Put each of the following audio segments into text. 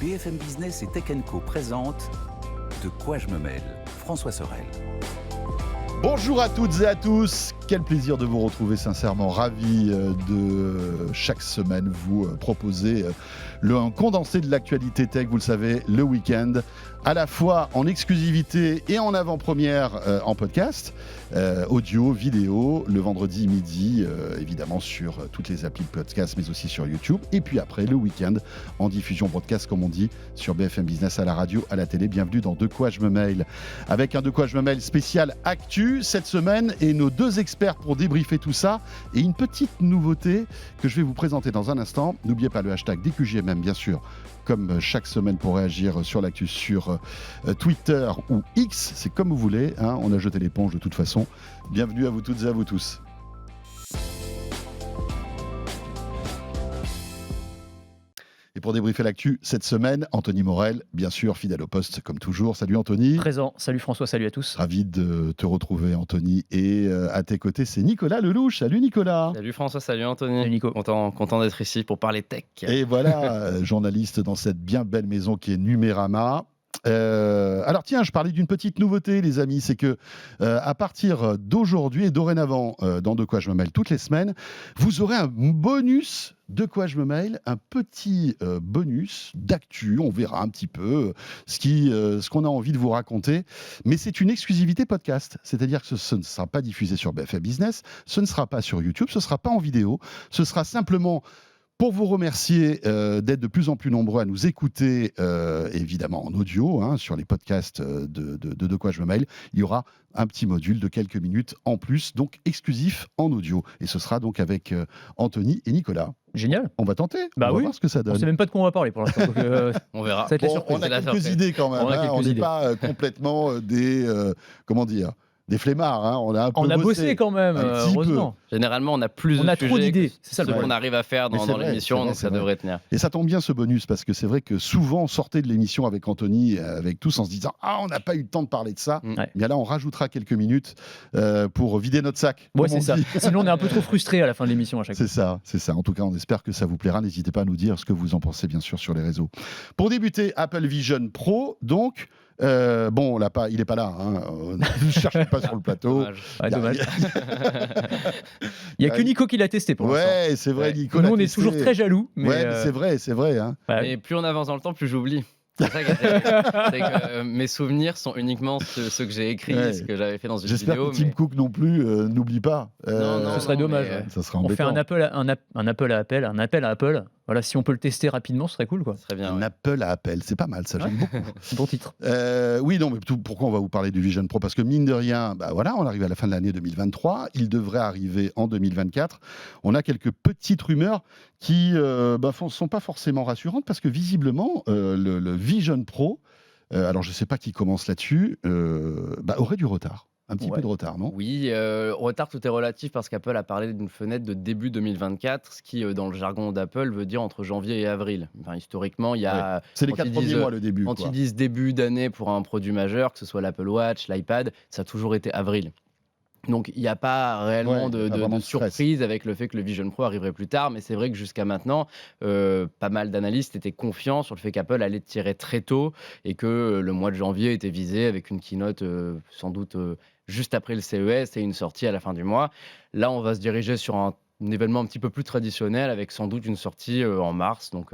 BFM Business et Tech & Co présente De quoi je me mêle, François Sorel. Bonjour à toutes et à tous, quel plaisir de vous retrouver, sincèrement ravi de chaque semaine vous proposer un condensé de l'actualité tech, vous le savez, le week-end, à la fois en exclusivité et en avant-première en podcast, audio, vidéo, le vendredi midi, évidemment sur toutes les applis de podcast, mais aussi sur YouTube, et puis après le week-end en diffusion broadcast, comme on dit, sur BFM Business, à la radio, à la télé. Bienvenue dans De quoi je me mêle, avec un De quoi je me mêle spécial actu cette semaine, et nos deux experts pour débriefer tout ça, et une petite nouveauté que je vais vous présenter dans un instant. N'oubliez pas le hashtag DQJMM, bien sûr, comme chaque semaine, pour réagir sur l'actu sur Twitter ou X, c'est comme vous voulez, hein, on a jeté l'éponge de toute façon. Bienvenue à vous toutes et à vous tous. Et pour débriefer l'actu cette semaine, Anthony Morel, bien sûr, fidèle au poste comme toujours. Salut Anthony. Présent. Salut François, salut à tous. Ravi de te retrouver Anthony. Et à tes côtés, c'est Nicolas Lelouch. Salut Nicolas. Salut François, salut Anthony. Salut Nico. Content d'être ici pour parler tech. Et voilà, journaliste dans cette bien belle maison qui est Numérama. Alors tiens, je parlais d'une petite nouveauté, les amis, c'est que à partir d'aujourd'hui et dorénavant, dans De quoi je me mêle toutes les semaines, vous aurez un bonus De quoi je me mêle, un petit bonus d'actu. On verra un petit peu ce qu'on a envie de vous raconter, mais c'est une exclusivité podcast, c'est-à-dire que ce ne sera pas diffusé sur BFM Business, ce ne sera pas sur YouTube, ce ne sera pas en vidéo, ce sera simplement pour vous remercier d'être de plus en plus nombreux à nous écouter, évidemment en audio, hein, sur les podcasts de quoi je me mêle. Il y aura un petit module de quelques minutes en plus, donc exclusif en audio. Et ce sera donc avec Anthony et Nicolas. Génial. On va tenter, Bah on va oui. voir ce que ça donne. On sait même pas de quoi on va parler pour l'instant. Donc, On verra. ça va être la Bon, surprise. on a quelques idées quand même, on n'est pas complètement des flemmards, hein. On a bossé quand même, un petit heureusement. Généralement, on a plus On de a trop sujets d'idées, que c'est ça le ce problème. qu'on arrive à faire Mais dans c'est vrai, l'émission, c'est vrai, donc c'est ça vrai. devrait tenir. Et ça tombe bien ce bonus, parce que c'est vrai que souvent on sortait de l'émission avec Anthony, avec tous, en se disant « Ah, on n'a pas eu le temps de parler de ça Mm. ». Ouais. Bien là, on rajoutera quelques minutes pour vider notre sac. Ouais, comme c'est on ça. dit. Sinon, on est un peu trop frustré à la fin de l'émission à chaque fois. C'est ça. En tout cas, on espère que ça vous plaira. N'hésitez pas à nous dire ce que vous en pensez, bien sûr, sur les réseaux. Pour débuter, Apple Vision Pro, donc. Bon, il n'est pas là. Hein. Ne cherchez pas sur le plateau. Dommage. Ouais, Il y a- dommage. Il n'y a que Nico qui l'a testé pour l'instant. Ouais, c'est vrai, Ouais. Nicolas. Nous, on est toujours très jaloux. Mais Ouais, mais c'est vrai. Hein. ouais. Et plus on avance dans le temps, plus j'oublie. C'est ça qui est terrible. C'est que mes souvenirs sont uniquement ceux que j'ai écrits, Ouais. ce que j'avais fait dans une J'espère vidéo. que Tim Cook non plus n'oublie pas. Non, Ce serait dommage, mais, ouais. Ça sera On fait embêtant. un appel à Apple. Voilà, si on peut le tester rapidement, ce serait cool, quoi. Ce serait bien. Un ouais. Apple à Apple, c'est pas mal, ça, j'aime beaucoup. Bon titre. Oui, non, mais pourquoi on va vous parler du Vision Pro ? Parce que mine de rien, voilà, on arrive à la fin de l'année 2023, il devrait arriver en 2024. On a quelques petites rumeurs qui sont pas forcément rassurantes, parce que visiblement, le Vision Pro, alors je ne sais pas qui commence là-dessus, aurait du retard. Un petit Ouais. peu de retard, non ? Oui, retard, tout est relatif parce qu'Apple a parlé d'une fenêtre de début 2024, ce qui, dans le jargon d'Apple, veut dire entre janvier et avril. Enfin, historiquement, il y a. C'est les quand 4 ils premiers disent, mois, le début. Quand quoi. ils disent début d'année pour un produit majeur, que ce soit l'Apple Watch, l'iPad, ça a toujours été avril. Donc il n'y a pas réellement Ouais, pas vraiment de de stress. surprise avec le fait que le Vision Pro arriverait plus tard, mais c'est vrai que jusqu'à maintenant, pas mal d'analystes étaient confiants sur le fait qu'Apple allait tirer très tôt et que le mois de janvier était visé avec une keynote sans doute juste après le CES et une sortie à la fin du mois. Là, on va se diriger sur un événement un petit peu plus traditionnel avec sans doute une sortie en mars. Donc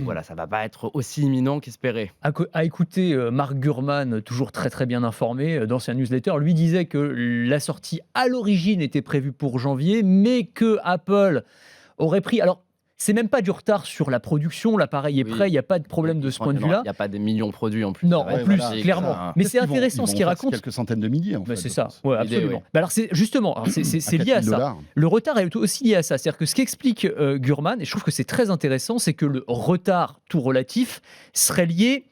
voilà, ça va pas être aussi imminent qu'espéré. À écouter Mark Gurman, toujours très très bien informé, dans sa newsletter, lui disait que la sortie à l'origine était prévue pour janvier, mais que Apple aurait pris... Alors, c'est même pas du retard sur la production, l'appareil est Oui. prêt, il n'y a pas de problème de ce point de Il vue-là. n'y a pas des millions de produits en plus. Non, Ça va en être plus, basique, clairement. ça. Mais c'est Peut-être qu'ils vont- intéressant ils ce vont qu'il faire raconte. quelques centaines de milliers, en Bah, fait. c'est je ça, pense. ouais, L'idée, absolument. oui. Bah alors c'est justement, alors c'est lié à ça. $4 000. Le retard est aussi lié à ça. C'est-à-dire que ce qu'explique Gurman, et je trouve que c'est très intéressant, c'est que le retard tout relatif serait lié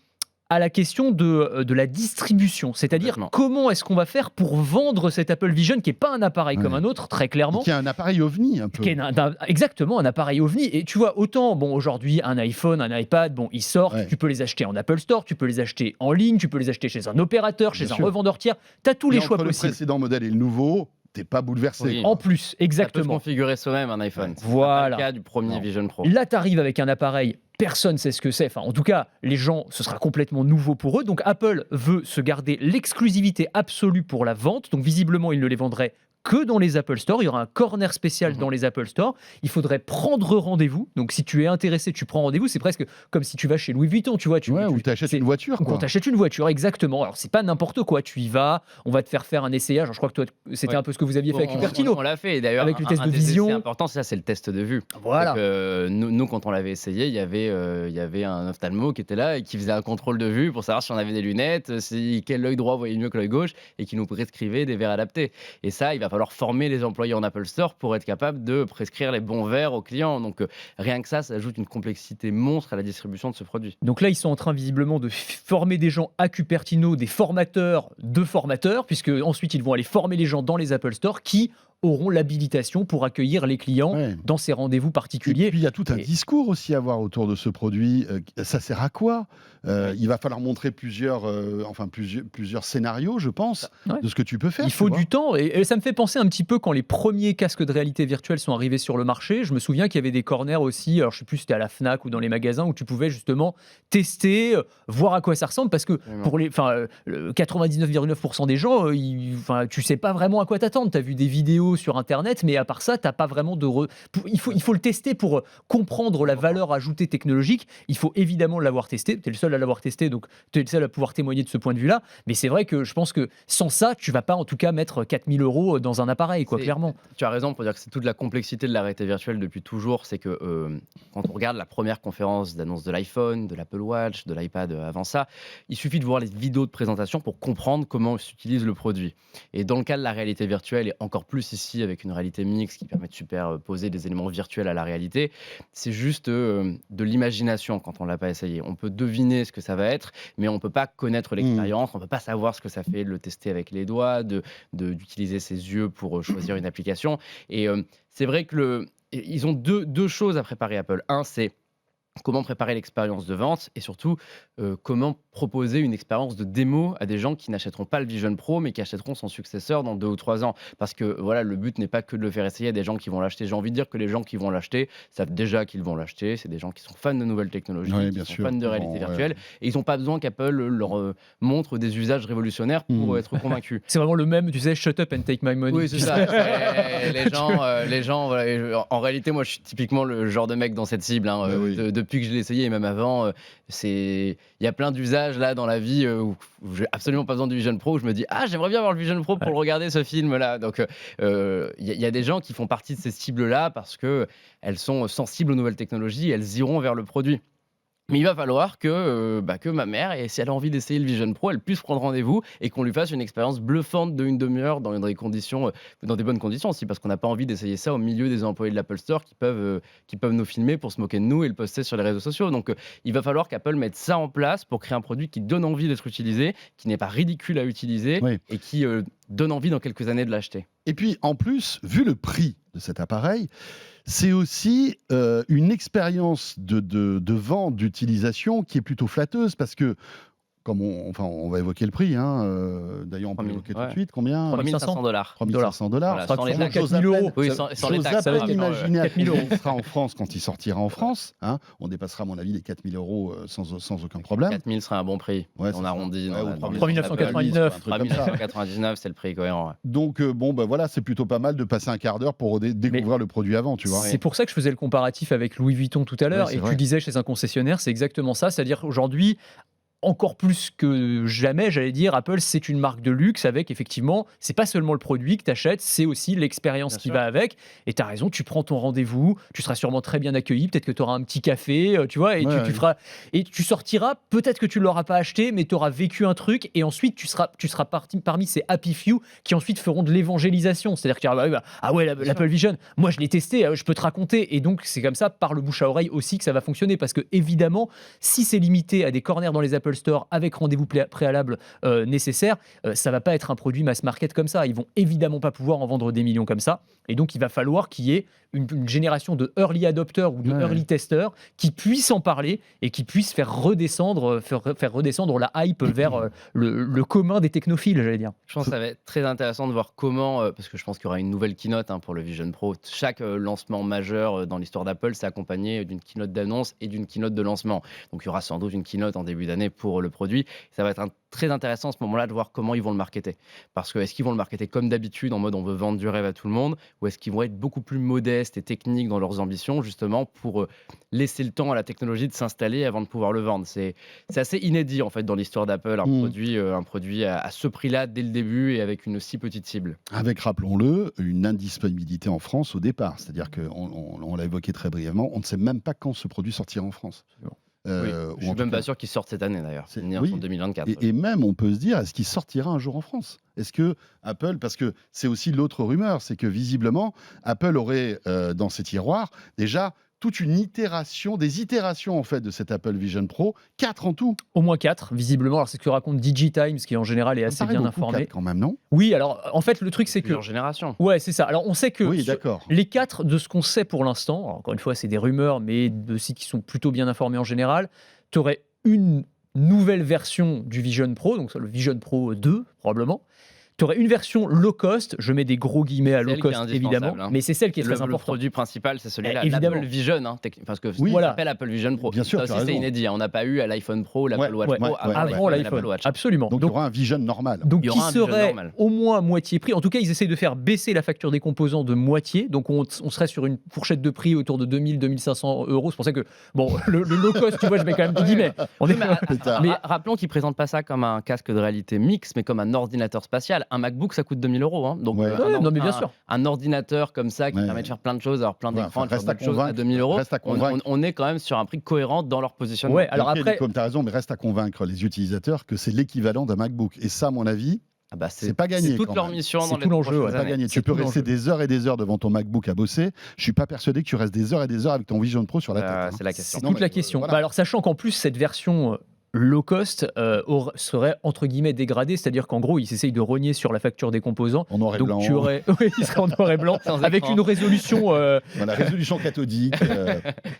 à la question de la distribution. C'est-à-dire Complètement. comment est-ce qu'on va faire pour vendre cet Apple Vision, qui n'est pas un appareil comme Ouais. un autre, très clairement. Qui a un appareil ovni, un peu. Qui est exactement un appareil ovni. Et tu vois, autant, aujourd'hui, un iPhone, un iPad, ils sortent, Ouais. tu peux les acheter en Apple Store, tu peux les acheter en ligne, tu peux les acheter chez un opérateur, chez Bien un sûr. revendeur tiers. Tu as tous les Mais choix entre possibles. le précédent modèle et le nouveau, t'es pas bouleversé. Oui. En plus, Ça peut se exactement. configurer soi-même un iPhone. C'est Voilà. pas le cas du premier Non. Vision Pro. Là, tu arrives avec un appareil personne ne sait ce que c'est. Enfin, en tout cas, les gens, ce sera complètement nouveau pour eux. Donc Apple veut se garder l'exclusivité absolue pour la vente. Donc visiblement, il ne les vendrait que dans les Apple Store. Il y aura un corner spécial dans les Apple Store. Il faudrait prendre rendez-vous. Donc si tu es intéressé, tu prends rendez-vous. C'est presque comme si tu vas chez Louis Vuitton, tu vois. Ou tu achètes une voiture. Quand tu achètes une voiture, exactement. Alors c'est pas n'importe quoi. Tu y vas, on va te faire un essayage. Je crois que toi, c'était un peu ce que vous aviez fait avec Cupertino. On l'a fait. D'ailleurs, avec le test de test vision. C'est important, c'est le test de vue. Voilà. Nous, quand on l'avait essayé, il y avait un ophtalmo qui était là et qui faisait un contrôle de vue pour savoir si on avait des lunettes, quel œil droit voyait mieux que l'œil gauche, et qui nous prescrivait des verres adaptés. Et ça, il va falloir former les employés en Apple Store pour être capable de prescrire les bons verres aux clients. Donc rien que ça ajoute une complexité monstre à la distribution de ce produit. Donc là, ils sont en train visiblement de former des gens à Cupertino, des formateurs de formateurs, puisque ensuite ils vont aller former les gens dans les Apple Store qui auront l'habilitation pour accueillir les clients dans ces rendez-vous particuliers. Et puis il y a tout un discours aussi à avoir autour de ce produit. Ça sert à quoi ? Il va falloir montrer plusieurs scénarios, je pense, de ce que tu peux faire. Il faut du temps. Et ça me fait penser un petit peu quand les premiers casques de réalité virtuelle sont arrivés sur le marché. Je me souviens qu'il y avait des corners aussi, alors je ne sais plus si c'était à la Fnac ou dans les magasins, où tu pouvais justement tester, voir à quoi ça ressemble, parce que pour 99,9% des gens, tu ne sais pas vraiment à quoi t'attendre. Tu as vu des vidéos sur Internet, mais à part ça, tu n'as pas vraiment de... Il faut le tester pour comprendre la valeur ajoutée technologique. Il faut évidemment l'avoir testé. Tu es le seul à l'avoir testé, donc tu es le seul à pouvoir témoigner de ce point de vue-là. Mais c'est vrai que je pense que sans ça, tu ne vas pas en tout cas mettre 4 000 € dans un appareil, clairement. Tu as raison pour dire que c'est toute la complexité de la réalité virtuelle depuis toujours. C'est que quand on regarde la première conférence d'annonce de l'iPhone, de l'Apple Watch, de l'iPad avant ça, il suffit de voir les vidéos de présentation pour comprendre comment s'utilise le produit. Et dans le cas de la réalité virtuelle, et encore plus ici avec une réalité mixte qui permet de superposer des éléments virtuels à la réalité, c'est juste de l'imagination quand on ne l'a pas essayé. On peut deviner ce que ça va être, mais on ne peut pas connaître l'expérience, on ne peut pas savoir ce que ça fait de le tester avec les doigts, d'utiliser ses yeux pour choisir une application. Et c'est vrai qu'ils ont deux choses à préparer, Apple. Un, c'est comment préparer l'expérience de vente et surtout comment proposer une expérience de démo à des gens qui n'achèteront pas le Vision Pro mais qui achèteront son successeur dans 2 ou 3 ans. Parce que voilà, le but n'est pas que de le faire essayer à des gens qui vont l'acheter. J'ai envie de dire que les gens qui vont l'acheter savent déjà qu'ils vont l'acheter. C'est des gens qui sont fans de nouvelles technologies, qui sont fans de réalité virtuelle et ils n'ont pas besoin qu'Apple leur montre des usages révolutionnaires pour être convaincus. C'est vraiment le même, tu sais, shut up and take my money. Oui, c'est ça. les gens voilà, en réalité, moi je suis typiquement le genre de mec dans cette cible. Depuis que je l'ai essayé et même avant, il y a plein d'usages là dans la vie où j'ai absolument pas besoin du Vision Pro, où je me dis j'aimerais bien avoir le Vision Pro pour le regarder ce film là. Donc il y a des gens qui font partie de ces cibles là parce que elles sont sensibles aux nouvelles technologies, elles iront vers le produit. Mais il va falloir que ma mère, et si elle a envie d'essayer le Vision Pro, elle puisse prendre rendez-vous et qu'on lui fasse une expérience bluffante de 1 demi-heure dans des conditions, dans des bonnes conditions aussi, parce qu'on n'a pas envie d'essayer ça au milieu des employés de l'Apple Store qui peuvent nous filmer pour se moquer de nous et le poster sur les réseaux sociaux. Donc il va falloir qu'Apple mette ça en place pour créer un produit qui donne envie d'être utilisé, qui n'est pas ridicule à utiliser et qui donne envie dans quelques années de l'acheter. Et puis en plus, vu le prix de cet appareil, c'est aussi une expérience de vente, d'utilisation qui est plutôt flatteuse parce que, comme on va évoquer le prix, d'ailleurs on peut l'évoquer tout de suite, combien ? 3 500 $. 3 500 $. Voilà, sans les taxes. 4 000 €. Oui, sans les taxes. Ça va imaginer à 4 000 combien il sera en France quand il sortira en France. On dépassera à mon avis les 4 000 € sans aucun problème. 4 000 serait un bon prix. On arrondit. 3 999. 3 999, c'est le prix cohérent. Ouais. Donc voilà, c'est plutôt pas mal de passer un quart d'heure pour découvrir le produit avant, tu vois. C'est pour ça que je faisais le comparatif avec Louis Vuitton tout à l'heure et que tu disais chez un concessionnaire, c'est exactement ça. C'est-à-dire aujourd'hui, encore plus que jamais, j'allais dire, Apple, c'est une marque de luxe avec, effectivement, c'est pas seulement le produit que tu achètes, c'est aussi l'expérience qui va avec. Et tu as raison, tu prends ton rendez-vous, tu seras sûrement très bien accueilli, peut-être que tu auras un petit café, tu vois, et tu feras. Et tu sortiras, peut-être que tu ne l'auras pas acheté, mais tu auras vécu un truc, et ensuite tu seras parmi ces happy few qui ensuite feront de l'évangélisation. C'est-à-dire que tu diras, l'Apple Vision, moi je l'ai testé, je peux te raconter. Et donc, c'est comme ça, par le bouche à oreille aussi, que ça va fonctionner. Parce que, évidemment, si c'est limité à des corners dans les Apple Apple Store avec rendez-vous préalable nécessaire. Ça va pas être un produit mass market comme ça. Ils vont évidemment pas pouvoir en vendre des millions comme ça. Et donc, il va falloir qu'il y ait une génération de early adopters ou de early testers qui puissent en parler et qui puissent faire redescendre la hype vers le commun des technophiles, j'allais dire. Je pense que ça va être très intéressant de voir comment, parce que je pense qu'il y aura une nouvelle keynote pour le Vision Pro. Chaque lancement majeur dans l'histoire d'Apple, c'est accompagné d'une keynote d'annonce et d'une keynote de lancement. Donc il y aura sans doute une keynote en début d'année pour le produit. Ça va être très intéressant à ce moment-là de voir comment ils vont le marketer. Parce que est-ce qu'ils vont le marketer comme d'habitude, en mode on veut vendre du rêve à tout le monde, ou est-ce qu'ils vont être beaucoup plus modestes et techniques dans leurs ambitions, justement pour laisser le temps à la technologie de s'installer avant de pouvoir le vendre. C'est assez inédit en fait dans l'histoire d'Apple, un produit à ce prix-là dès le début et avec une aussi petite cible. Avec, rappelons-le, une indisponibilité en France au départ. C'est-à-dire qu'on l'a évoqué très brièvement, on ne sait même pas quand ce produit sortira en France. Je suis même pas sûr qu'il sorte cette année d'ailleurs, ni en 2024. Et même on peut se dire, est-ce qu'il sortira un jour en France ? Est-ce que Apple, parce que c'est aussi l'autre rumeur, c'est que visiblement Apple aurait dans ses tiroirs déjà toute une itération, des itérations en fait de cet Apple Vision Pro, 4 en tout. Au moins 4, visiblement. Alors c'est ce que raconte DigiTimes, qui en général est assez bien informé. 4 quand même, non ? Oui, alors en fait le truc c'est que... Plusieurs générations. Ouais, c'est ça. Alors on sait que d'accord. Les 4, de ce qu'on sait pour l'instant, encore une fois c'est des rumeurs, mais de sites qui sont plutôt bien informés en général, tu aurais une nouvelle version du Vision Pro, donc le Vision Pro 2 probablement. Tu aurais une version low cost, je mets des gros guillemets à low cost évidemment, mais c'est celle qui est très importante. Le produit principal, c'est celui-là, évidemment. l'Apple Vision, parce que Oui, on l'appelle Apple Vision Pro. Bien sûr, ça aussi c'est inédit, on n'a pas eu à l'iPhone Pro, l'Apple Watch Pro avant l'iPhone. Watch. Absolument. Donc il y aura un Vision normal. Donc il y qui aura un Vision serait normal. au moins moitié prix. En tout cas, ils essayent de faire baisser la facture des composants de moitié. Donc on serait sur une fourchette de prix autour de 2 500 €. C'est pour ça que le low cost, tu vois, je mets quand même des guillemets. Mais rappelons qu'ils présentent pas ça comme un casque de réalité mixte, mais comme un ordinateur spatial. Un MacBook, ça coûte 2 000 €. Donc non, mais bien sûr. Un ordinateur comme ça qui permet de faire plein de choses, alors plein d'écrans, plein de choses à 2 000 €. On est quand même sur un prix cohérent dans leur positionnement. Ouais, alors après, comme tu as raison, mais reste à convaincre les utilisateurs que c'est l'équivalent d'un MacBook. Et ça, à mon avis, c'est pas gagné. C'est toute leur mission dans tout l'enjeu. C'est pas gagné. Tu peux rester des heures et des heures devant ton MacBook à bosser. Je suis pas persuadé que tu restes des heures et des heures avec ton Vision Pro sur la tête. C'est la question. C'est toute la question. Voilà. Alors sachant qu'en plus cette version low cost serait entre guillemets dégradée, c'est-à-dire qu'en gros ils essayent de rogner sur la facture des composants. En noir et donc blanc. Il serait en noir et blanc avec une résolution résolution cathodique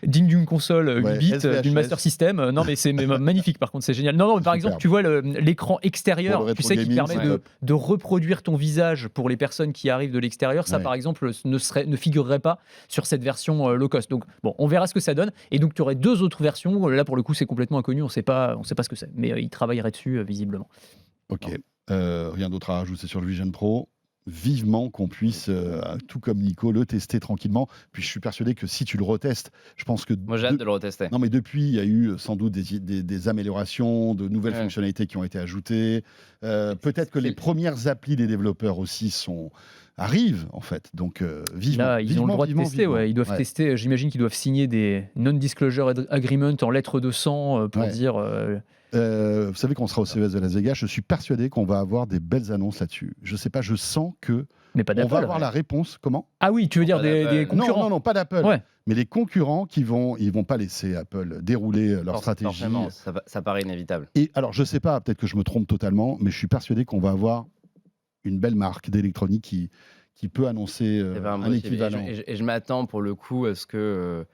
digne d'une console 8 bits, SVHS. d'une Master System. Non mais c'est magnifique, par contre c'est génial. Non mais par exemple tu vois l'écran extérieur, tu sais, qui permet de reproduire ton visage pour les personnes qui arrivent de l'extérieur. Ça par exemple ne figurerait pas sur cette version low cost. Donc on verra ce que ça donne. Et donc tu aurais 2 autres versions. Là pour le coup c'est complètement inconnu, on sait pas ce que c'est, mais ils travailleraient dessus visiblement. Ok. Rien d'autre à rajouter sur le Vision Pro. Vivement qu'on puisse, tout comme Nico, le tester tranquillement. Puis je suis persuadé que si tu le retestes, je pense que... Moi j'ai hâte de le retester. Non mais depuis, il y a eu sans doute des améliorations, de nouvelles fonctionnalités qui ont été ajoutées. Peut-être que les premières applis des développeurs aussi arrivent en fait. Donc vivement. Là, ils ont le droit de tester. Ils doivent tester. J'imagine qu'ils doivent signer des non-disclosure agreements en lettres de sang pour dire... vous savez qu'on sera au CES de Las Vegas. Je suis persuadé qu'on va avoir des belles annonces là-dessus. Je sais pas, je sens que on va avoir la réponse. Comment ? Ah oui, tu veux dire des concurrents ? Non, pas d'Apple. Mais les concurrents ils vont pas laisser Apple dérouler leur stratégie. Ça paraît inévitable. Et alors, je sais pas, peut-être que je me trompe totalement, mais je suis persuadé qu'on va avoir une belle marque d'électronique qui peut annoncer un équivalent. Et je m'attends pour le coup à ce que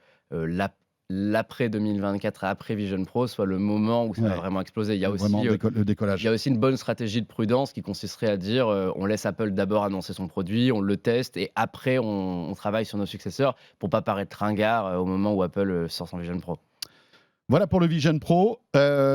l'après 2024 et après Vision Pro soit le moment où ça va vraiment exploser. Il y a aussi le décollage. Il y a aussi une bonne stratégie de prudence qui consisterait à dire on laisse Apple d'abord annoncer son produit, on le teste et après on travaille sur nos successeurs pour pas paraître ringard au moment où Apple sort son Vision Pro. Voilà pour le Vision Pro.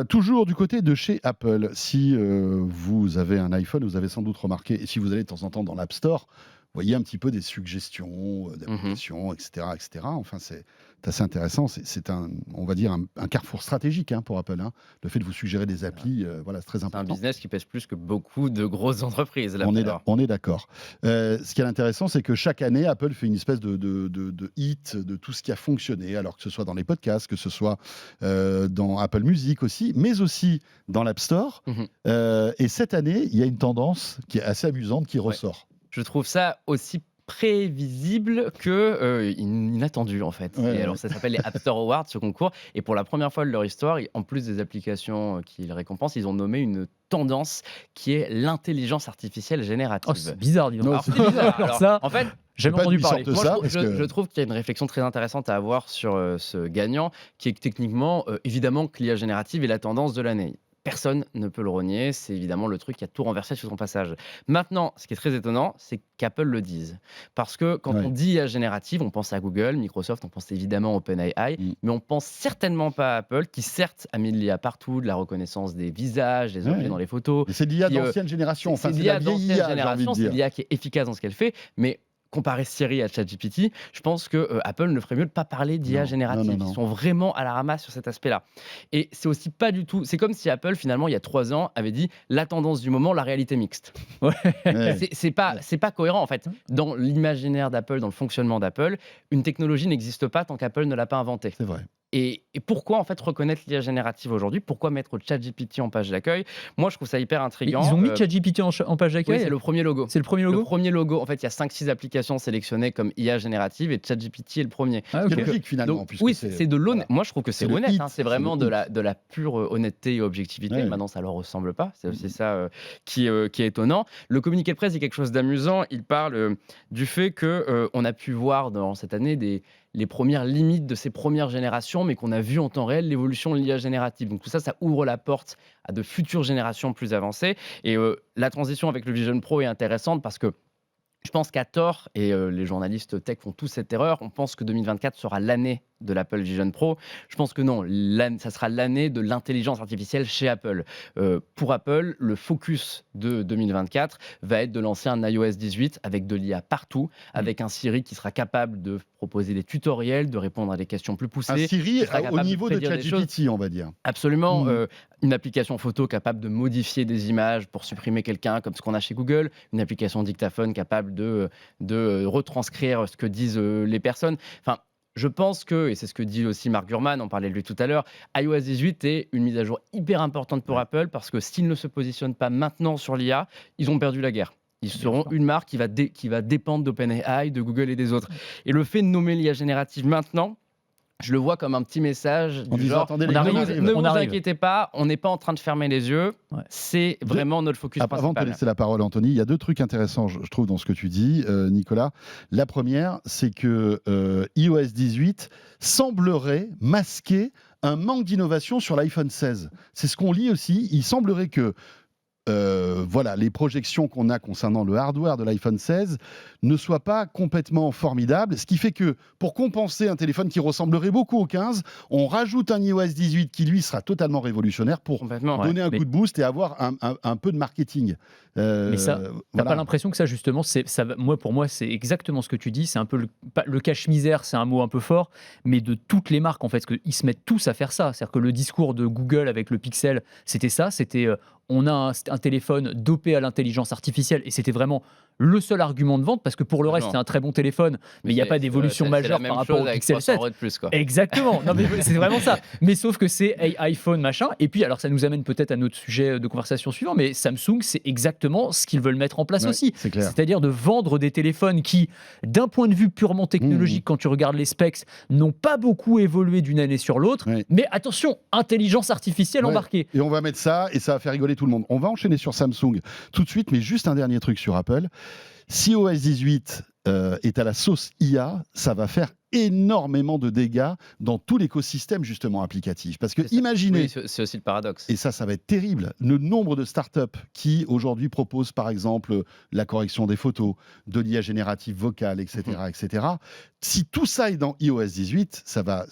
Toujours du côté de chez Apple. Si vous avez un iPhone, vous avez sans doute remarqué, et si vous allez de temps en temps dans l'App Store, vous voyez un petit peu des suggestions d'applications, etc., etc. Enfin, c'est assez intéressant. C'est on va dire, un carrefour stratégique pour Apple. Le fait de vous suggérer des applis, c'est très important. C'est un business qui pèse plus que beaucoup de grosses entreprises. Là, on est d'accord. Ce qui est intéressant, c'est que chaque année, Apple fait une espèce de hit de tout ce qui a fonctionné, alors que ce soit dans les podcasts, que ce soit dans Apple Music aussi, mais aussi dans l'App Store. Et cette année, il y a une tendance qui est assez amusante qui ressort. Je trouve ça aussi prévisible que inattendu en fait. Ouais, Et ouais. alors ça s'appelle les App Store Awards, ce concours. Et pour la première fois de leur histoire, en plus des applications qu'ils récompensent, ils ont nommé une tendance qui est l'intelligence artificielle Oh, générative. c'est bizarre, dis donc. Non, Alors, c'est bizarre. Alors Alors, ça, en fait, jamais pas entendu d'où ils parler. sortent moi, ça, je, trouve- parce je- que- je trouve qu'il y a une réflexion très intéressante à avoir sur ce gagnant, qui est que techniquement, évidemment, que l'IA générative est la tendance de l'année. Personne ne peut le renier, c'est évidemment le truc qui a tout renversé sur son passage. Maintenant, ce qui est très étonnant, c'est qu'Apple le dise. Parce que quand Ouais. on dit IA générative, on pense à Google, Microsoft, on pense évidemment à OpenAI, mais on pense certainement pas à Apple, qui certes a mis de l'IA partout, de la reconnaissance des visages, des objets Ouais. dans les photos. Et c'est de l'IA Qui, d'ancienne génération. Enfin, c'est c'est l'IA la vieille d'ancienne IA, j'ai envie génération, de c'est dire. l'IA qui est efficace dans ce qu'elle fait, mais comparer Siri à ChatGPT, je pense que Apple ne ferait mieux de pas parler d'IA Non, générative. non. Ils sont vraiment à la ramasse sur cet aspect-là. Et c'est aussi pas du tout. C'est comme si Apple, finalement, il y a 3 ans, avait dit la tendance du moment, la réalité mixte. Ouais. C'est pas cohérent en fait. Dans l'imaginaire d'Apple, dans le fonctionnement d'Apple, une technologie n'existe pas tant qu'Apple ne l'a pas inventée. C'est vrai. Et pourquoi en fait reconnaître l'IA générative aujourd'hui? Pourquoi mettre ChatGPT en page d'accueil? Moi, je trouve ça hyper Mais intriguant. ils ont mis ChatGPT en page Oui, d'accueil. c'est le premier logo. C'est le premier Le logo. premier logo, en fait, il y a 5-6 applications sélectionnées comme IA générative et ChatGPT est le premier. Ah, C'est ok. logique finalement. Donc, puisque oui, c'est de l'honnêteté. voilà. Moi, je trouve que c'est C'est le honnête. hit, Hein. C'est c'est vraiment le de la pure honnêteté et objectivité. Ouais. Maintenant, ça leur ressemble pas. C'est aussi ça qui est étonnant. Le communiqué de presse est quelque chose d'amusant. Il parle du fait que on a pu voir dans cette année les premières limites de ces premières générations, mais qu'on a vu en temps réel l'évolution de l'IA générative. Donc tout ça, ça ouvre la porte à de futures générations plus avancées. Et la transition avec le Vision Pro est intéressante parce que je pense qu'à tort, et les journalistes tech font tous cette erreur, on pense que 2024 sera l'année de l'Apple Vision Pro. Je pense que non, ça sera l'année de l'intelligence artificielle chez Apple. Pour Apple, le focus de 2024 va être de lancer un iOS 18 avec de l'IA partout, avec un Siri qui sera capable de proposer des tutoriels, de répondre à des questions plus poussées. Un Siri qui sera au capable de niveau de prédire des choses. ChatGPT, on va dire. Absolument. Mhm. Une application photo capable de modifier des images pour supprimer quelqu'un, comme ce qu'on a chez Google. Une application dictaphone capable de retranscrire ce que disent les personnes. Enfin, je pense que, et c'est ce que dit aussi Mark Gurman, on parlait de lui tout à l'heure, iOS 18 est une mise à jour hyper importante pour Apple parce que s'ils ne se positionnent pas maintenant sur l'IA, ils ont perdu la guerre. Ils seront une marque qui va dépendre d'OpenAI, de Google et des autres. Et le fait de nommer l'IA générative maintenant, je le vois comme un petit message En du disant, genre, attendez, les on gars, arrive, on arrive. ne on vous arrive. inquiétez pas, on n'est pas en train de fermer les yeux. Ouais. C'est vraiment notre focus Avant de te principal. laisser la parole, Anthony, il y a 2 trucs intéressants, je trouve, dans ce que tu dis, Nicolas. La première, c'est que iOS 18 semblerait masquer un manque d'innovation sur l'iPhone 16. C'est ce qu'on lit aussi. Il semblerait que voilà, les projections qu'on a concernant le hardware de l'iPhone 16 ne soient pas complètement formidables. Ce qui fait que pour compenser un téléphone qui ressemblerait beaucoup au 15, on rajoute un iOS 18 qui, lui, sera totalement révolutionnaire pour Complètement. donner un mais- coup de boost et avoir un peu de marketing. Mais ça, T'as voilà. pas l'impression que ça, justement, pour moi, c'est exactement ce que tu dis. C'est un peu le cache-misère, c'est un mot un peu fort, mais de toutes les marques, en fait, parce qu'ils se mettent tous à faire ça. C'est-à-dire que le discours de Google avec le Pixel, c'était ça. C'était on a un téléphone dopé à l'intelligence artificielle, et c'était vraiment le seul argument de vente, parce que pour le reste, Non. c'est un très bon téléphone, mais il n'y a pas d'évolution majeure par rapport au Pixel 7. De plus, quoi. Exactement, non, mais c'est vraiment ça. Mais sauf que c'est iPhone, machin. Et puis, alors ça nous amène peut-être à notre sujet de conversation suivant, mais Samsung, c'est exactement ce qu'ils veulent mettre en place Ouais, aussi. c'est clair. C'est-à-dire de vendre des téléphones qui, d'un point de vue purement technologique, quand tu regardes les specs, n'ont pas beaucoup évolué d'une année sur l'autre. Ouais. Mais attention, intelligence artificielle Ouais. embarquée. Et on va mettre ça et ça va faire rigoler tout le monde. On va enchaîner sur Samsung tout de suite, mais juste un dernier truc sur Apple. Si OS 18 est à la sauce IA, ça va faire énormément de dégâts dans tout l'écosystème justement applicatif. Parce que C'est ça. imaginez, Oui, c'est aussi le paradoxe. et ça va être terrible, le nombre de startups qui aujourd'hui proposent par exemple la correction des photos, de l'IA générative vocale, etc., etc. Si tout ça est dans iOS 18, ça va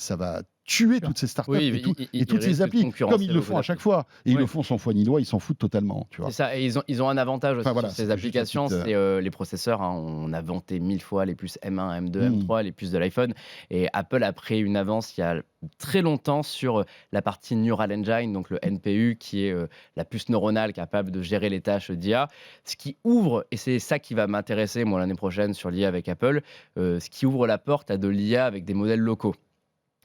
tuer toutes ces startups Oui, et toutes risquent ces de applis, concurrencer comme ils le font à beaucoup chaque fois. Et ils Ouais. le font sans foi ni loi, ils s'en foutent totalement. Tu vois. C'est ça, et ils ont un avantage aussi Enfin, voilà, sur ces c'était juste une applications, petite, c'est les processeurs. Hein. On a vanté 1000 fois les puces M1, M2, M3, les puces de l'iPhone. Et Apple a pris une avance il y a très longtemps sur la partie Neural Engine, donc le NPU, qui est la puce neuronale capable de gérer les tâches d'IA. Ce qui ouvre, et c'est ça qui va m'intéresser moi l'année prochaine sur l'IA avec Apple, ce qui ouvre la porte à de l'IA avec des modèles locaux.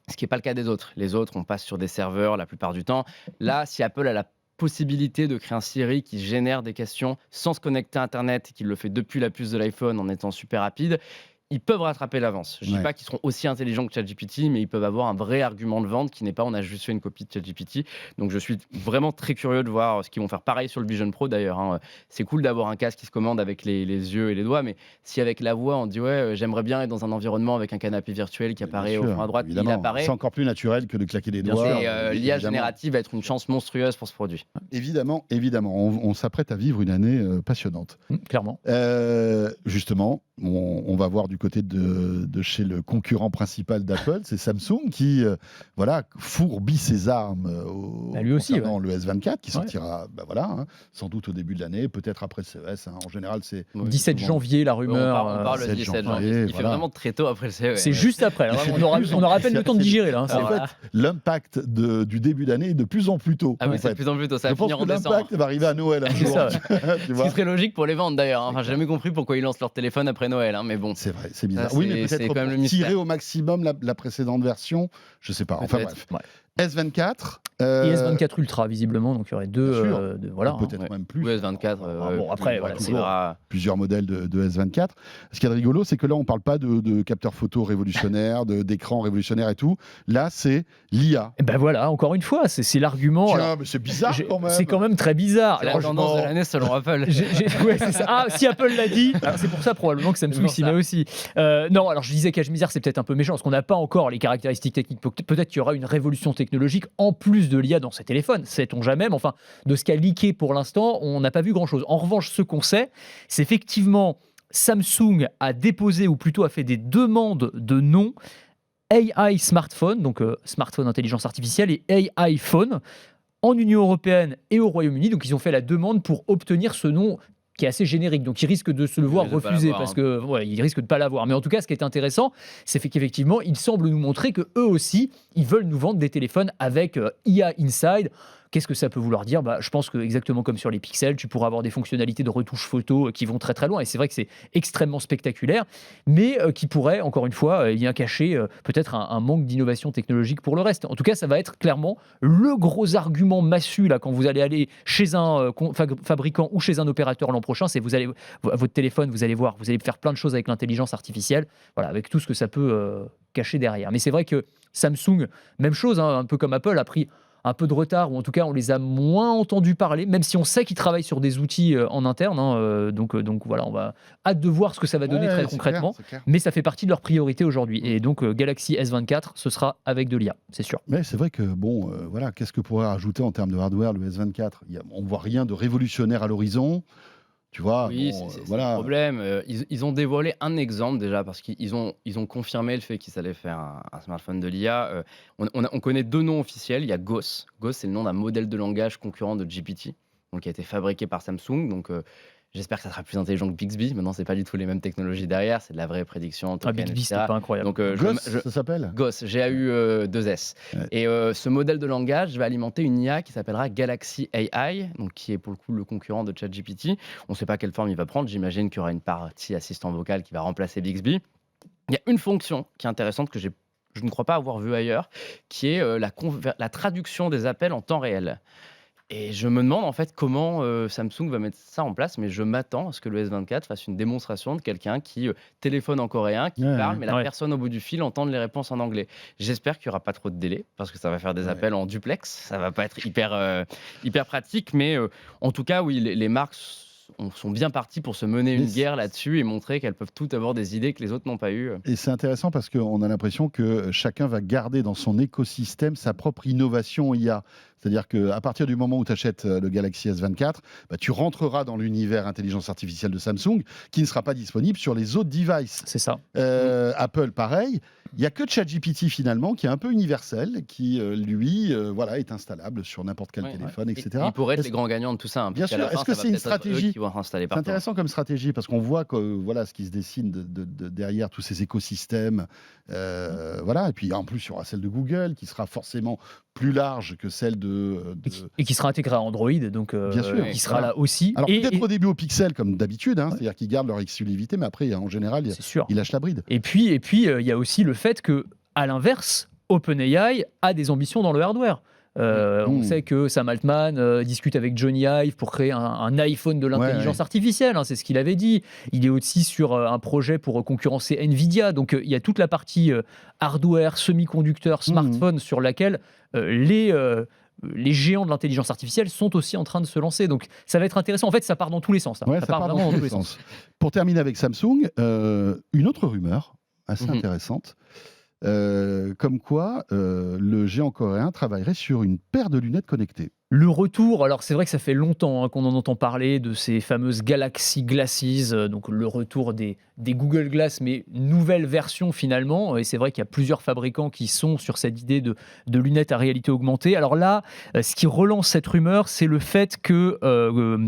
Ce qui n'est pas le cas des autres. Les autres, on passe sur des serveurs la plupart du temps. Là, si Apple a la possibilité de créer un Siri qui génère des questions sans se connecter à Internet et qui le fait depuis la puce de l'iPhone en étant super rapide, ils peuvent rattraper l'avance. Je ne dis pas qu'ils seront aussi intelligents que ChatGPT, mais ils peuvent avoir un vrai argument de vente qui n'est pas on a juste fait une copie de ChatGPT. Donc je suis vraiment très curieux de voir ce qu'ils vont faire. Pareil sur le Vision Pro d'ailleurs. Hein. C'est cool d'avoir un casque qui se commande avec les yeux et les doigts, mais si avec la voix on dit j'aimerais bien être dans un environnement avec un canapé virtuel qui apparaît au fond à droite, évidemment. il apparaît. C'est encore plus naturel que de claquer des Bien doigts. Et l'IA générative va être une chance monstrueuse pour ce produit. Évidemment. On s'apprête à vivre une année passionnante. Clairement. Justement, on va voir du côté de chez le concurrent principal d'Apple, c'est Samsung qui fourbit ses armes lui aussi, concernant le S24 qui sortira sans doute au début de l'année, peut-être après le CES. En général, c'est 17 janvier, la rumeur. On parle le 17 janvier. Il fait vraiment très tôt après le CES. C'est juste après. Là, on aura à peine le temps de digérer. Là, en fait, l'impact du début d'année est de plus en plus tôt. Ah oui, c'est de plus en plus tôt. Ça va finir en décembre. L'impact va arriver à Noël un jour. Ce qui serait logique pour les ventes d'ailleurs. Enfin, j'ai jamais compris pourquoi ils lancent leur téléphone après Noël. Mais bon. C'est vrai, c'est bizarre. Ça, oui, mais peut-être quand même le tirer au maximum la précédente version. Je sais pas. Enfin bref. Ouais. S24. Et S24 Ultra, visiblement. Donc il y aurait deux. Peut-être même plus. Ou S24. Bon, après, plusieurs modèles de S24. Ce qui est rigolo, c'est que là, on ne parle pas de capteurs photo révolutionnaires, d'écrans révolutionnaires et tout. Là, c'est l'IA. Et ben voilà, encore une fois, c'est l'argument. Tiens, mais c'est bizarre quand même. C'est quand même très bizarre. C'est la tendance de l'année selon Apple. Ouais, c'est ça. Ah, si Apple l'a dit, c'est pour ça probablement que Samsung s'y met aussi. Non, alors je disais cache-misère, c'est peut-être un peu méchant parce qu'on n'a pas encore les caractéristiques techniques. Peut-être qu'il y aura une révolution technologique en plus de l'IA dans ces téléphones. Sait-on jamais, mais enfin, de ce qu'a leaké pour l'instant, on n'a pas vu grand-chose. En revanche, ce qu'on sait, c'est effectivement Samsung a déposé, ou plutôt a fait des demandes de nom AI smartphone, donc smartphone intelligence artificielle, et AI phone, en Union européenne et au Royaume-Uni. Donc ils ont fait la demande pour obtenir ce nom qui est assez générique, donc ils risquent de se le voir refuser parce que ils risquent de pas l'avoir. Mais en tout cas, ce qui est intéressant, c'est qu'effectivement, ils semblent nous montrer que eux aussi, ils veulent nous vendre des téléphones avec IA Inside. Qu'est-ce que ça peut vouloir dire ? Je pense que exactement comme sur les pixels, tu pourras avoir des fonctionnalités de retouche photo qui vont très très loin. Et c'est vrai que c'est extrêmement spectaculaire, mais qui pourrait, encore une fois, y cacher peut-être un manque d'innovation technologique pour le reste. En tout cas, ça va être clairement le gros argument massu là, quand vous allez aller chez un fabricant ou chez un opérateur l'an prochain, c'est votre téléphone, vous allez voir, vous allez faire plein de choses avec l'intelligence artificielle, avec tout ce que ça peut cacher derrière. Mais c'est vrai que Samsung, même chose, un peu comme Apple, a pris un peu de retard, ou en tout cas on les a moins entendus parler, même si on sait qu'ils travaillent sur des outils en interne. Donc voilà, on va hâte de voir ce que ça va donner très concrètement. Clair. Mais ça fait partie de leurs priorités aujourd'hui. Et donc Galaxy S24, ce sera avec de l'IA, c'est sûr. Mais c'est vrai que qu'est-ce que pourrait rajouter en termes de hardware le S24 ? On voit rien de révolutionnaire à l'horizon. Tu vois, oui, c'est le problème. Ils ont dévoilé un exemple déjà parce qu'ils ont confirmé le fait qu'ils allaient faire un smartphone de l'IA. On connaît deux noms officiels. Il y a Goss. Goss, c'est le nom d'un modèle de langage concurrent de GPT, donc qui a été fabriqué par Samsung. Donc j'espère que ça sera plus intelligent que Bixby. Maintenant, c'est pas du tout les mêmes technologies derrière. C'est de la vraie prédiction. Bixby, c'était pas incroyable. Donc, Goss, ça s'appelle Goss, GAU2S. Ouais. Et ce modèle de langage va alimenter une IA qui s'appellera Galaxy AI, donc qui est pour le coup le concurrent de ChatGPT. On ne sait pas quelle forme il va prendre. J'imagine qu'il y aura une partie assistant vocal qui va remplacer Bixby. Il y a une fonction qui est intéressante que je ne crois pas avoir vue ailleurs, qui est la traduction des appels en temps réel. Et je me demande en fait comment Samsung va mettre ça en place, mais je m'attends à ce que le S24 fasse une démonstration de quelqu'un qui téléphone en coréen, qui parle, mais la personne au bout du fil entende les réponses en anglais. J'espère qu'il n'y aura pas trop de délai, parce que ça va faire des appels en duplex, ça va pas être hyper pratique, mais en tout cas, oui, les marques sont bien partis pour se mener une guerre là-dessus et montrer qu'elles peuvent toutes avoir des idées que les autres n'ont pas eues. Et c'est intéressant parce qu'on a l'impression que chacun va garder dans son écosystème sa propre innovation IA. C'est-à-dire qu'à partir du moment où tu achètes le Galaxy S24, tu rentreras dans l'univers intelligence artificielle de Samsung qui ne sera pas disponible sur les autres devices. C'est ça. Apple, pareil. Il n'y a que ChatGPT finalement qui est un peu universel, qui lui est installable sur n'importe quel téléphone, etc. Il pourrait être les grands gagnants de tout ça. Bien sûr. Est-ce que c'est une stratégie ? C'est intéressant comme stratégie parce qu'on voit que ce qui se dessine derrière tous ces écosystèmes. Et puis en plus il y aura celle de Google qui sera forcément plus large que celle et qui sera intégrée à Android, donc bien sûr, qui sera là aussi. Alors peut-être au début au Pixel comme d'habitude, c'est-à-dire qu'ils gardent leur exclusivité, mais après en général ils lâchent la bride. Et puis il y a aussi le fait que à l'inverse, OpenAI a des ambitions dans le hardware. On sait que Sam Altman discute avec Johnny Ive pour créer un iPhone de l'intelligence artificielle, hein, c'est ce qu'il avait dit. Il est aussi sur un projet pour concurrencer Nvidia. Donc il y a toute la partie hardware, semi-conducteurs, smartphones sur laquelle les géants de l'intelligence artificielle sont aussi en train de se lancer. Donc ça va être intéressant. En fait, ça part dans tous les sens. Ouais, ça part vraiment dans tous les sens. Pour terminer avec Samsung, une autre rumeur assez intéressante. Comme quoi le géant coréen travaillerait sur une paire de lunettes connectées. Le retour, alors c'est vrai que ça fait longtemps qu'on en entend parler de ces fameuses Galaxy Glasses, donc le retour des Google Glass, mais nouvelle version finalement. Et c'est vrai qu'il y a plusieurs fabricants qui sont sur cette idée de lunettes à réalité augmentée. Alors là, ce qui relance cette rumeur, c'est le fait que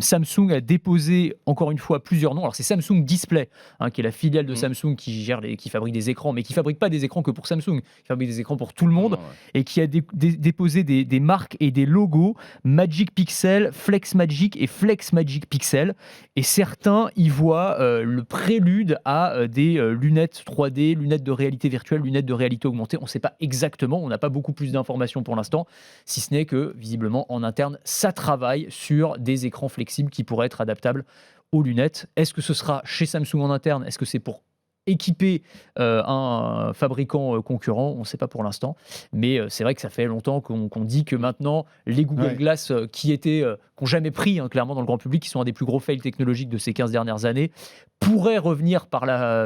Samsung a déposé encore une fois plusieurs noms. Alors c'est Samsung Display, qui est la filiale de Samsung qui fabrique des écrans, mais qui fabrique pas des écrans que pour Samsung, qui fabrique des écrans pour tout le monde, et qui a déposé des marques et des logos. Magic Pixel, Flex Magic et Flex Magic Pixel. Et certains y voient le prélude à des lunettes 3D, lunettes de réalité virtuelle, lunettes de réalité augmentée. On ne sait pas exactement, on n'a pas beaucoup plus d'informations pour l'instant, si ce n'est que, visiblement, en interne, ça travaille sur des écrans flexibles qui pourraient être adaptables aux lunettes. Est-ce que ce sera chez Samsung en interne ? Est-ce que c'est pour équiper un fabricant concurrent, on ne sait pas pour l'instant, mais c'est vrai que ça fait longtemps qu'on dit que maintenant les Google Glass qui n'ont jamais pris clairement dans le grand public, qui sont un des plus gros fails technologiques de ces 15 dernières années, pourraient revenir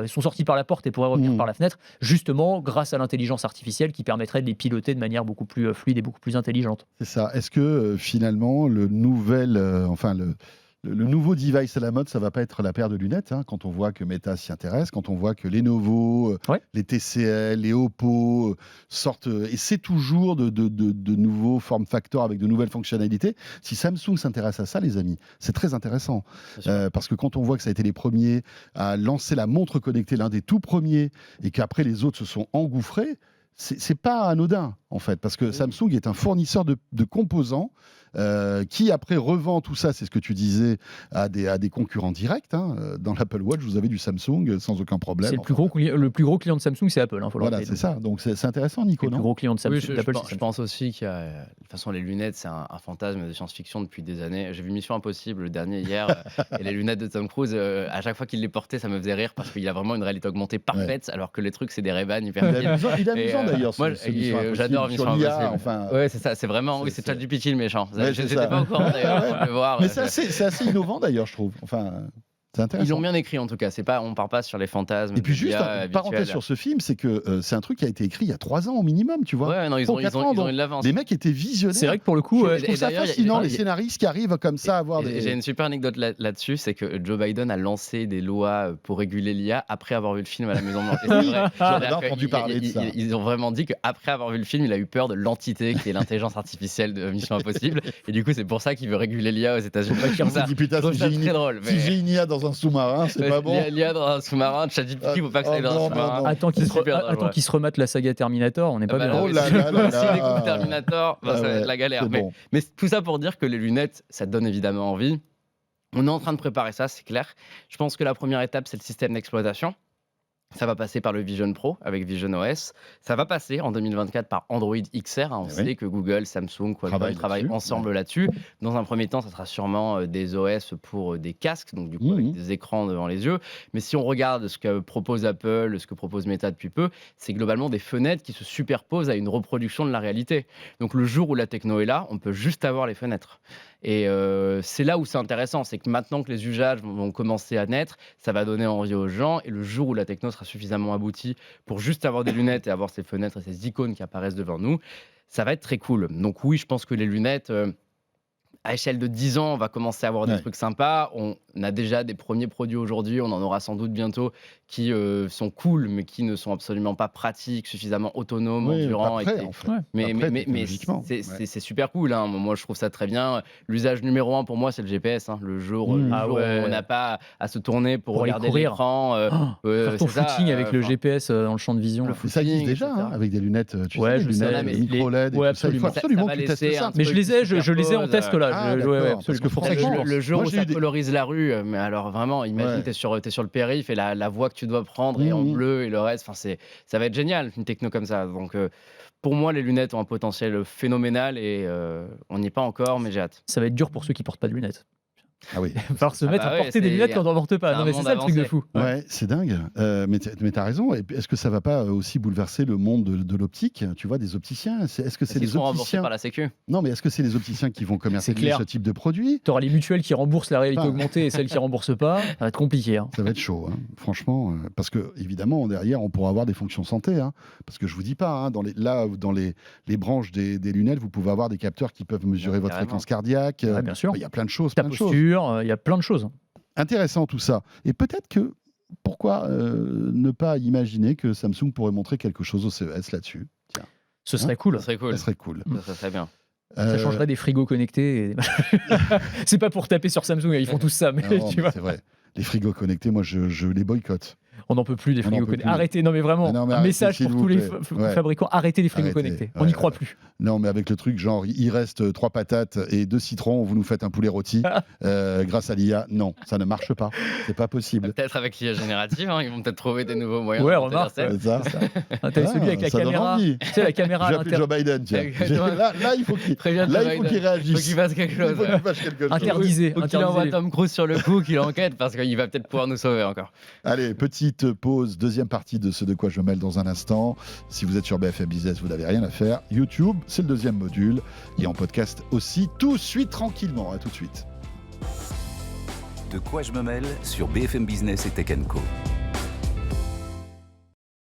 sont sortis par la porte et pourraient revenir par la fenêtre, justement grâce à l'intelligence artificielle qui permettrait de les piloter de manière beaucoup plus fluide et beaucoup plus intelligente. C'est ça. Est-ce que finalement le nouveau device à la mode, ça va pas être la paire de lunettes, quand on voit que Meta s'y intéresse, quand on voit que Lenovo, les TCL, les Oppo sortent, et c'est toujours de nouveaux form factors avec de nouvelles fonctionnalités. Si Samsung s'intéresse à ça, les amis, c'est très intéressant. Parce que quand on voit que ça a été les premiers à lancer la montre connectée, l'un des tout premiers, et qu'après les autres se sont engouffrés, c'est pas anodin en fait, parce que Samsung est un fournisseur de composants qui après revend tout ça, c'est ce que tu disais, à des concurrents directs. Dans l'Apple Watch, vous avez du Samsung sans aucun problème. C'est le plus gros client de Samsung, c'est Apple. Voilà, c'est ça. Donc c'est intéressant, Nico. Le plus gros client de Samsung, Oui, d'Apple, je pense aussi qu'il y a, de toute façon, les lunettes, c'est un fantasme de science-fiction depuis des années. J'ai vu Mission Impossible, le dernier hier, et les lunettes de Tom Cruise, à chaque fois qu'il les portait, ça me faisait rire parce qu'il a vraiment une réalité augmentée parfaite, alors que les trucs, c'est des Ray-Ban hyper Il est amusant d'ailleurs. Moi, j'adore Mission Impossible. Ouais, c'est ça, c'est vraiment, c'est ChatGPT le méchant. J'étais pas au courant d'ailleurs de le voir. Mais c'est assez innovant d'ailleurs, je trouve. Enfin, c'est intéressant. Ils l'ont bien écrit en tout cas. On part pas sur les fantasmes. Et puis juste une parenthèse sur ce film, c'est que c'est un truc qui a été écrit il y a 3 ans au minimum, tu vois. Ouais, non, ils ont eu de l'avance. Les mecs étaient visionnaires. C'est vrai que pour le coup, je trouve ça fascinant, les scénaristes qui arrivent comme ça à avoir des. J'ai une super anecdote là-dessus, c'est que Joe Biden a lancé des lois pour réguler l'IA après avoir vu le film à la Maison Blanche. J'avais entendu parler de ça. Ils ont vraiment dit qu'après avoir vu le film, il a eu peur de l'entité qui est l'intelligence artificielle de Mission Impossible. Et du coup, c'est pour ça qu'il veut réguler l'IA aux États-Unis. C'est drôle. Si j'ai une IA dans un sous-marin, c'est pas bon. L'IA dans un sous-marin, ChatGPT, faut pas que ça aille dans un sous-marin. Attends qu'ils se remettent la saga Terminator, on n'est pas bien. Si les coups Terminator, ça va être la galère. Mais tout ça pour dire que les lunettes, ça te donne évidemment envie. On est en train de préparer ça, c'est clair. Je pense que la première étape, c'est le système d'exploitation. Ça va passer par le Vision Pro avec Vision OS. Ça va passer en 2024 par Android XR. On sait que Google, Samsung, Qualcomm travaillent ensemble là-dessus. Dans un premier temps, ça sera sûrement des OS pour des casques, donc du coup avec des écrans devant les yeux. Mais si on regarde ce que propose Apple, ce que propose Meta depuis peu, c'est globalement des fenêtres qui se superposent à une reproduction de la réalité. Donc le jour où la techno est là, on peut juste avoir les fenêtres. Et c'est là où c'est intéressant, c'est que maintenant que les usages vont commencer à naître, ça va donner envie aux gens. Et le jour où la techno sera suffisamment aboutie pour juste avoir des lunettes et avoir ces fenêtres et ces icônes qui apparaissent devant nous, ça va être très cool. Donc oui, je pense que les lunettes, à échelle de 10 ans, on va commencer à avoir des trucs sympas. On a déjà des premiers produits aujourd'hui, on en aura sans doute bientôt, qui sont cool, mais qui ne sont absolument pas pratiques, suffisamment autonomes, endurants. Mais c'est super cool. Moi, je trouve ça très bien. L'usage numéro 1 pour moi, c'est le GPS. Le jour où on n'a pas à se tourner pour regarder l'écran. Faire ton footing avec le GPS dans le champ de vision. Ça existe déjà, avec des lunettes, tu sais, lunettes micro-LED. Il faut absolument que tu testes ça. Mais je les ai en test là. Le jour où ça colorise la rue, mais alors vraiment, imagine, t'es sur le périph' et la voie que tu dois prendre est en bleu et le reste, ça va être génial, une techno comme ça. Donc pour moi, les lunettes ont un potentiel phénoménal et on n'y est pas encore, mais j'ai hâte. Ça va être dur pour ceux qui portent pas de lunettes. Ah oui. Il va falloir se mettre à ouais, porter des c'est- lunettes quand on n'en porte pas. c'est Non, un mais c'est monde ça le truc de avancé. fou. Ouais, c'est dingue. Mais t'as raison. Et puis, est-ce que ça va pas aussi bouleverser le monde de l'optique? Tu vois, des opticiens. Est-ce que c'est Ils les sont remboursés opticiens? par la Sécu. Non, mais est-ce que c'est les opticiens qui vont commercialiser clair. ce type de produit? Tu auras les mutuelles qui remboursent la réalité Enfin. augmentée et celles qui remboursent pas. Ça va être compliqué. Hein. Ça va être chaud, hein. Franchement, parce que évidemment derrière on pourra avoir des fonctions santé, hein. Parce que je vous dis pas, hein, dans les branches des lunettes, vous pouvez avoir des capteurs qui peuvent mesurer votre carrément. fréquence cardiaque. Ouais, bien sûr. Il y a plein de choses, Ta plein de choses. posture, il y a plein de choses. Intéressant tout ça. Et peut-être que pourquoi ne pas imaginer que Samsung pourrait montrer quelque chose au CES là-dessus? Tiens, Ce serait cool. Ça serait cool. ça serait cool. Ça serait bien. Ça changerait des frigos connectés. C'est pas pour taper sur Samsung, ils font tous ça, mais Non, tu mais vois, c'est vrai. Les frigos connectés, moi je les boycotte. on n'en peut plus des On n'en frigos peut connectés. plus. Arrêtez, non mais vraiment, Ah non, mais un arrêtez, message s'il pour vous tous les plaît. Ouais. fabricants, arrêtez les frigos Arrêtez. connectés. On Ouais, n'y croit ouais. plus. Non, mais avec le truc, genre, il reste 3 patates et 2 citrons, vous nous faites un poulet rôti grâce à l'IA. Non, ça ne marche pas. C'est pas possible. Peut-être avec l'IA générative, hein, ils vont peut-être trouver des nouveaux moyens. Ouais, de remarque, faire ça. C'est ça. Ah, t'avais celui avec la ça donne caméra. envie. Tu sais, la caméra à J'ai appelé l'intérieur. Joe Biden, tiens. Exactement. Là, il faut qu'il Préviens là, Joe il faut qu'il Biden. Faut réagisse. qu'il fasse quelque Il chose. faut qu'il fasse quelque chose. Interdisé. Faut qu'il envoie Tom Cruise sur le coup, qu'il enquête, parce qu'il va peut-être pouvoir nous sauver encore. Allez, petite pause, deuxième partie de ce De quoi je me mêle dans un instant. Si vous êtes sur BFM Business, vous n'avez rien à faire. YouTube, c'est le deuxième module. Et en podcast aussi, tout de suite, tranquillement. À tout de suite. De quoi je me mêle sur BFM Business et Tech Co.